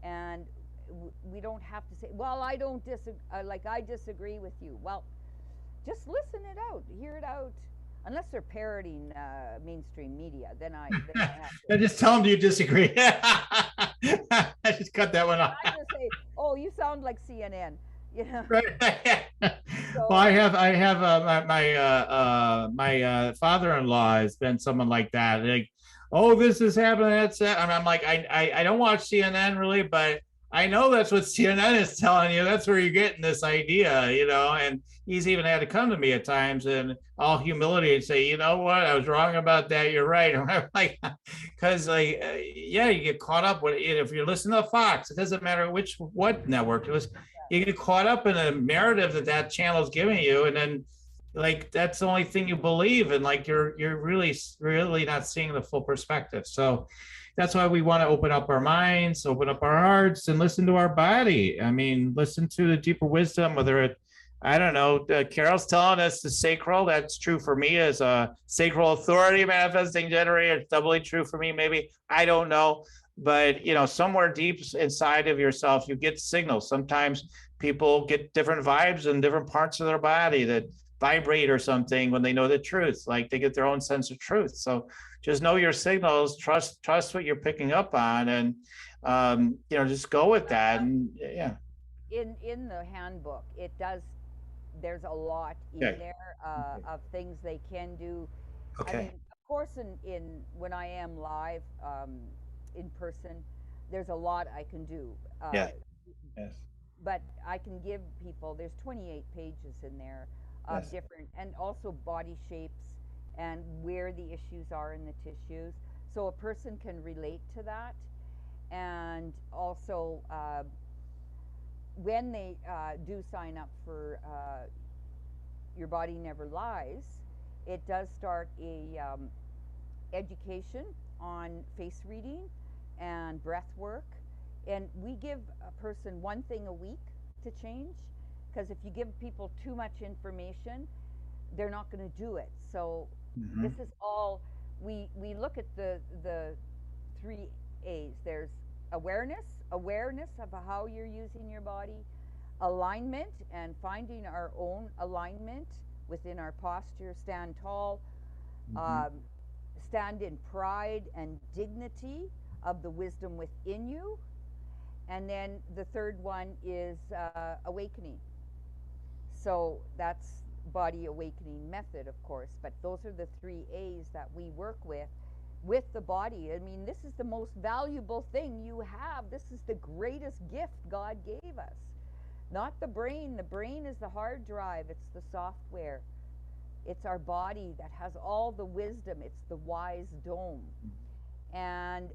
And we don't have to say, well, I don't disagree, like I disagree with you. Well, just listen it out, hear it out. Unless they're parroting mainstream media, then I have I to. just tell them you disagree. I just cut that one off. I just say, oh, you sound like CNN, you know. Right. Well, So I have my father-in-law has been someone like that. Like, oh, this is happening. That's that. And I'm like, I don't watch CNN really, but I know that's what CNN is telling you. That's where you're getting this idea, And he's even had to come to me at times in all humility and say, you know what, I was wrong about that. You're right. And I'm like, because you get caught up with it. If you're listening to Fox, it doesn't matter what network it was, you get caught up in a narrative that channel is giving you, and then like that's the only thing you believe, and like you're really not seeing the full perspective. So that's why we want to open up our minds, open up our hearts, and listen to our body. I mean, listen to the deeper wisdom, whether it, I don't know, Carole's telling us the sacral. That's true for me as a sacral authority manifesting generator. It's doubly true for me, maybe. I don't know. But somewhere deep inside of yourself, you get signals. Sometimes people get different vibes in different parts of their body that vibrate or something when they know the truth, like they get their own sense of truth. So just know your signals, trust what you're picking up on, and just go with that. And yeah. in the handbook, it does. There's a lot in Okay. there of things they can do. I Okay. mean, of course, in when I am live in person, there's a lot I can do. Yeah. Yes. But I can give people, there's 28 pages in there of Yes. different, and also body shapes and where the issues are in the tissues. So a person can relate to that. And also, when they do sign up for Your Body Never Lies, it does start a education on face reading and breath work. And we give a person one thing a week to change, because if you give people too much information, they're not going to do it. So Mm-hmm. this is all, we look at the three A's. There's awareness of how you're using your body, alignment, and finding our own alignment within our posture, stand tall, Mm-hmm. stand in pride and dignity of the wisdom within you. And then the third one is awakening. So that's body awakening method, of course, but those are the three A's that we work with the body. I mean, this is the most valuable thing you have. This is the greatest gift God gave us. Not the brain. The brain is the hard drive, it's the software. It's our body that has all the wisdom. It's the wise dome. And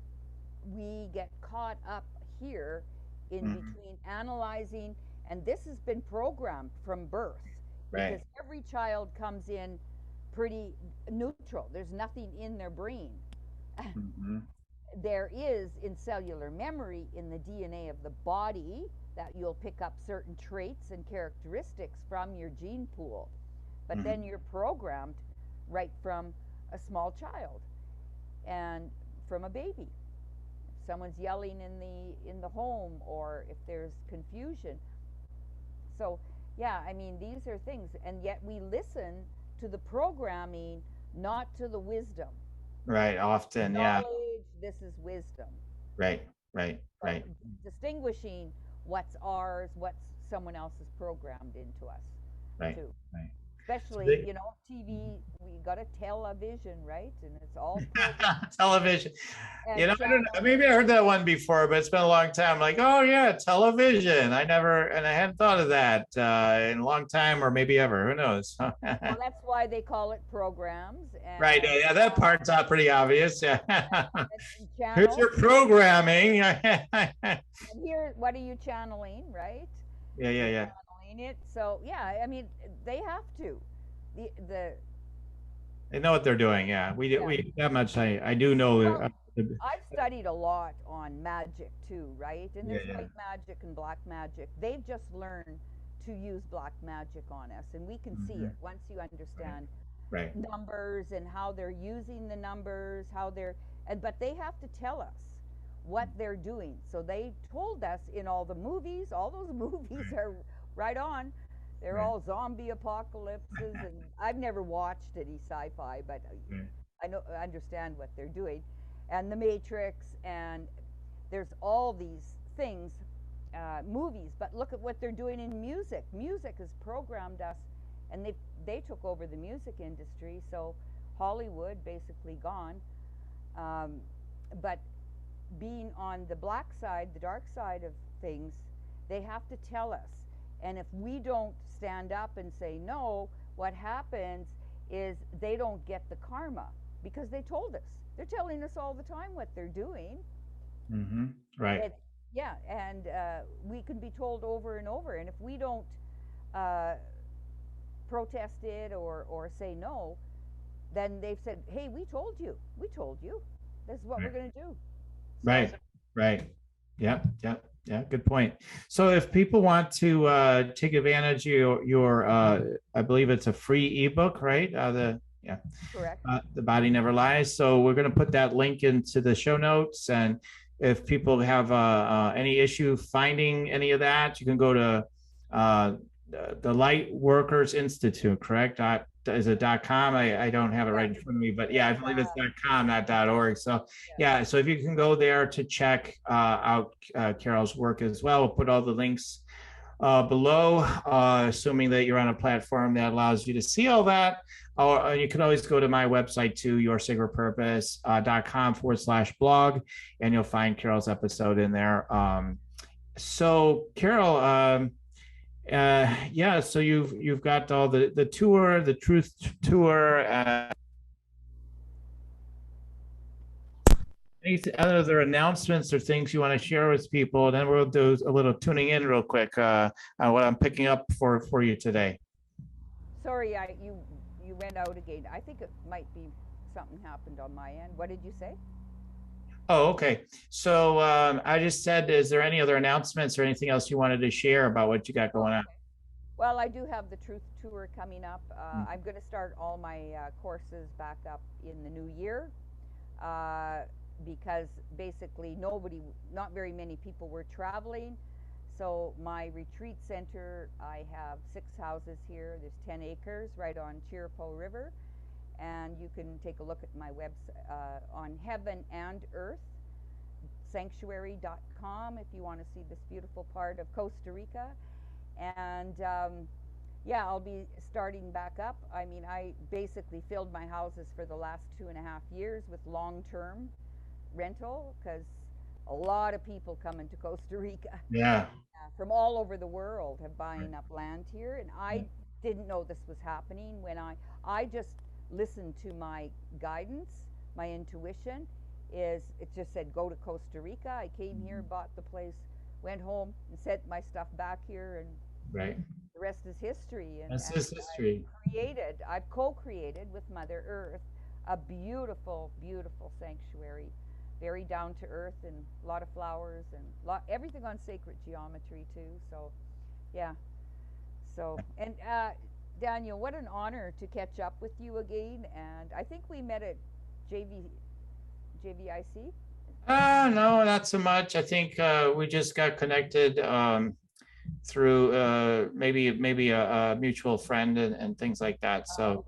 we get caught up here in Mm-hmm. between analyzing, and this has been programmed from birth, Right. because every child comes in pretty neutral. There's nothing in their brain. Mm-hmm. There is in cellular memory in the DNA of the body that you'll pick up certain traits and characteristics from your gene pool. But Mm-hmm. then you're programmed right from a small child and from a baby. someone's yelling in the home, or if there's confusion. So yeah, I mean, these are things, and yet we listen to the programming, not to the wisdom. Right. Often. Yeah. Knowledge, this is wisdom. Right. Right. So Right. distinguishing what's ours, what's someone else's programmed into us, Right. too. Right. So Especially, you know, TV, we got a television, right? And it's all programmed television. You and know, I don't know. channels. Maybe I heard that one before, but it's been a long time. Like, oh yeah, television. I hadn't thought of that in a long time, or maybe ever. Who knows? Well, that's why they call it programs. Right. And Yeah, that part's not pretty obvious. Yeah. and Here's your channels. programming. Yeah. And here, what are you channeling, right? Yeah. You're Yeah. channeling it. So yeah, I mean, they have to. The They know what they're doing. Yeah. Yeah. We that much. I do know. Well, I've studied a lot on magic too, right? And Yeah, there's yeah. white magic and black magic. They've just learned to use black magic on us, and we can see Mhm. it once you understand Right. numbers and how they're using the numbers, but they have to tell us what they're doing. So they told us in all the movies, all those movies are right on. They're Right. all zombie apocalypses, and I've never watched any sci-fi, but Right. I understand what they're doing, and the Matrix, and there's all these things, movies. But look at what they're doing in music. Music has programmed us, and they took over the music industry. So Hollywood basically gone, but being on the black side, the dark side of things, they have to tell us. And if we don't stand up and say no, what happens is they don't get the karma, because they told us. They're telling us all the time what they're doing. Mm-hmm. Right. Yeah, and we can be told over and over. And if we don't uh, protest it or say no, then they've said, hey, we told you. We told you. This is what we're going to do. Right. Right. Yep. Yep. Yeah. Good point. So if people want to take advantage of your I believe it's a free ebook, right? Correct. The Body Never Lies. So we're going to put that link into the show notes. And if people have any issue finding any of that, you can go to the Light Workers Institute, correct? Is it .com? I don't have it right in front of me, but yeah, I believe it's .com, not .org. So yeah, so if you can go there to check out Carole's work as well, we'll put all the links below, assuming that you're on a platform that allows you to see all that. Or you can always go to my website too, yoursacredpurpose.com/blog, and you'll find Carole's episode in there. So Carole, so you've got all the tour, the Truth Tour. Any other announcements or things you want to share with people? And then we'll do a little tuning in real quick on what I'm picking up for you today. Sorry, you went out again. I think it might be something happened on my end. What did you say? Oh, okay. So I just said, is there any other announcements or anything else you wanted to share about what you got going on? Well, I do have the Truth Tour coming up. I'm going to start all my courses back up in the new year, because basically not very many people were traveling. So my retreat center, I have 6 houses here. There's 10 acres right on Chiripo River. And you can take a look at my website on Heaven and Earth Sanctuary.com if you want to see this beautiful part of Costa Rica. And yeah, I'll be starting back up. I mean, I basically filled my houses for the last 2.5 years with long-term rental, because a lot of people come into Costa Rica. Yeah. From all over the world have buying up land here. And I didn't know this was happening when I just listened to my guidance, my intuition. It just said, go to Costa Rica. I came here, bought the place, went home and sent my stuff back here, and the rest is history. And that's history. I've co-created with Mother Earth a beautiful, beautiful sanctuary, very down to earth, and a lot of flowers and everything on sacred geometry too. So yeah. So, and Daniel, what an honor to catch up with you again. And I think we met at JVIC No, not so much. I think we just got connected through maybe a mutual friend and things like that. So,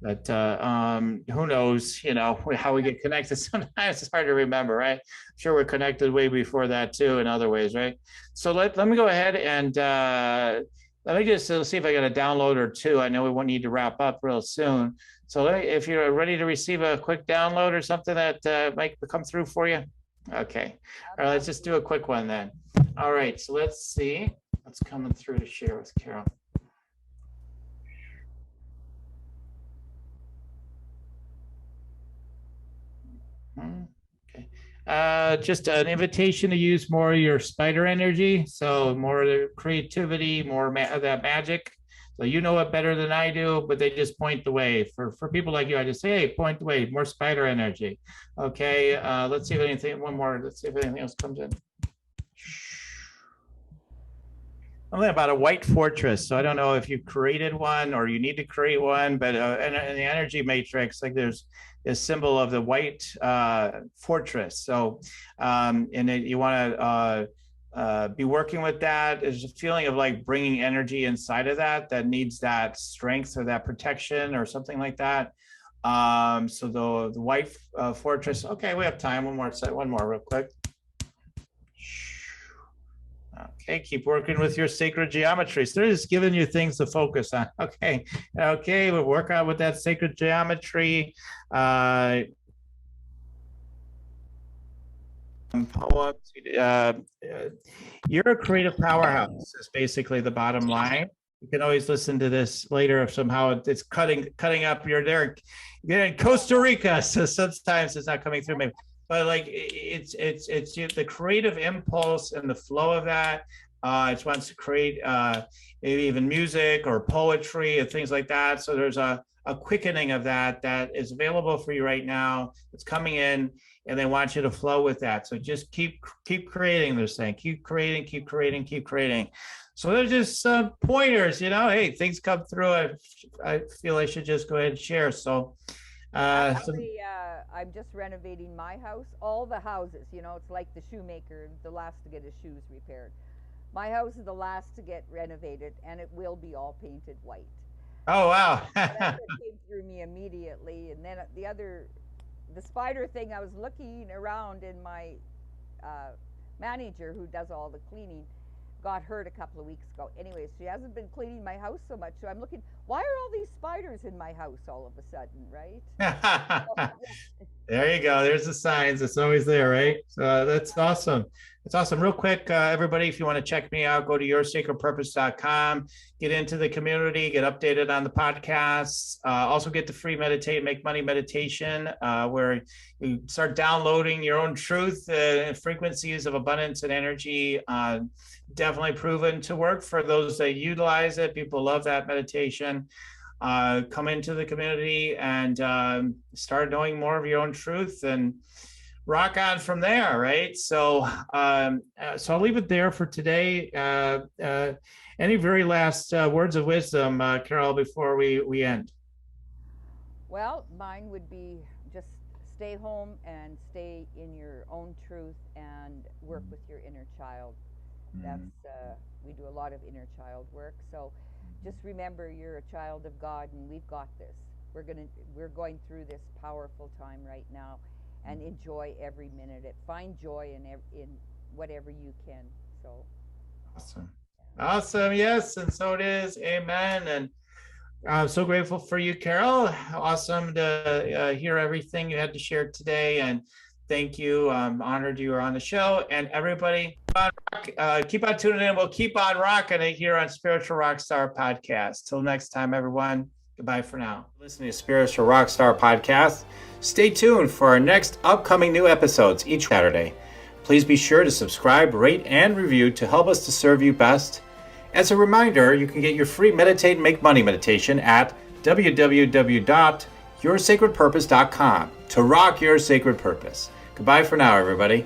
but who knows? How we get connected. Sometimes it's hard to remember, right? I'm sure we're connected way before that too, in other ways, right? So let me go ahead and let me just see if I got a download or two. I know we won't need to wrap up real soon. So if you're ready to receive a quick download or something that might come through for you. Okay. All right, let's just do a quick one then. All right, so let's see what's coming through to share with Carole. Okay. Just an invitation to use more of your spider energy. So more of the creativity, more of that magic. So you know it better than I do, but they just point the way. For people like you, I just say, hey, point the way, more spider energy. Okay, let's see if anything, one more, let's see if anything else comes in. Something about a white fortress. So I don't know if you created one or you need to create one, but in the energy matrix, like there's a symbol of the white fortress. So, you want to be working with that. There's a feeling of like bringing energy inside of that needs that strength or that protection or something like that. So the white fortress. Okay, we have time. One more real quick. Okay, keep working with your sacred geometry. So they're just giving you things to focus on. Okay, we'll work out with that sacred geometry. Poems. You're a creative powerhouse is basically the bottom line. You can always listen to this later if somehow it's cutting up. You're there. You're in Costa Rica, so sometimes it's not coming through. Maybe. But like it's the creative impulse and the flow of that. It wants to create maybe even music or poetry and things like that. So there's a quickening of that is available for you right now. It's coming in, and they want you to flow with that. So just keep creating. They're saying keep creating. So there's just some pointers. Hey, things come through. I feel I should just go ahead and share. So. Actually, I'm just renovating my house. All the houses, it's like the shoemaker, the last to get his shoes repaired. My house is the last to get renovated, and it will be all painted white. Oh, wow. That's what came through me immediately. And then the spider thing, I was looking around, and my manager, who does all the cleaning, got hurt a couple of weeks ago. Anyways, she hasn't been cleaning my house so much, so I'm looking, why are all these spiders in my house all of a sudden, right? There you go. There's the signs. It's always there, right? So that's awesome. It's awesome. Real quick, everybody, if you want to check me out, go to yoursacredpurpose.com, get into the community, get updated on the podcasts. Also get the free Meditate, Make Money meditation, where you start downloading your own truth and frequencies of abundance and energy. Definitely proven to work for those that utilize it. People love that meditation. Come into the community and start knowing more of your own truth and rock on from there, right? So I'll leave it there for today. Any very last words of wisdom, Carole, before we end? Well, mine would be just stay home and stay in your own truth and work with your inner child. That's we do a lot of inner child work. So just remember, you're a child of God, and we've got this. We're going through this powerful time right now, and enjoy every minute. Find joy in whatever you can. So awesome. Yes, and so it is. Amen. And I'm so grateful for you, Carole. Awesome to hear everything you had to share today, and thank you. I'm honored you were on the show. And everybody, keep on tuning in. We'll keep on rocking it here on Spiritual Rockstar Podcast. Till next time, everyone. Goodbye for now. Listening to Spiritual Rockstar Podcast. Stay tuned for our next upcoming new episodes each Saturday. Please be sure to subscribe, rate, and review to help us to serve you best. As a reminder, you can get your free Meditate and Make Money meditation at www.yoursacredpurpose.com to rock your sacred purpose. Goodbye for now, everybody.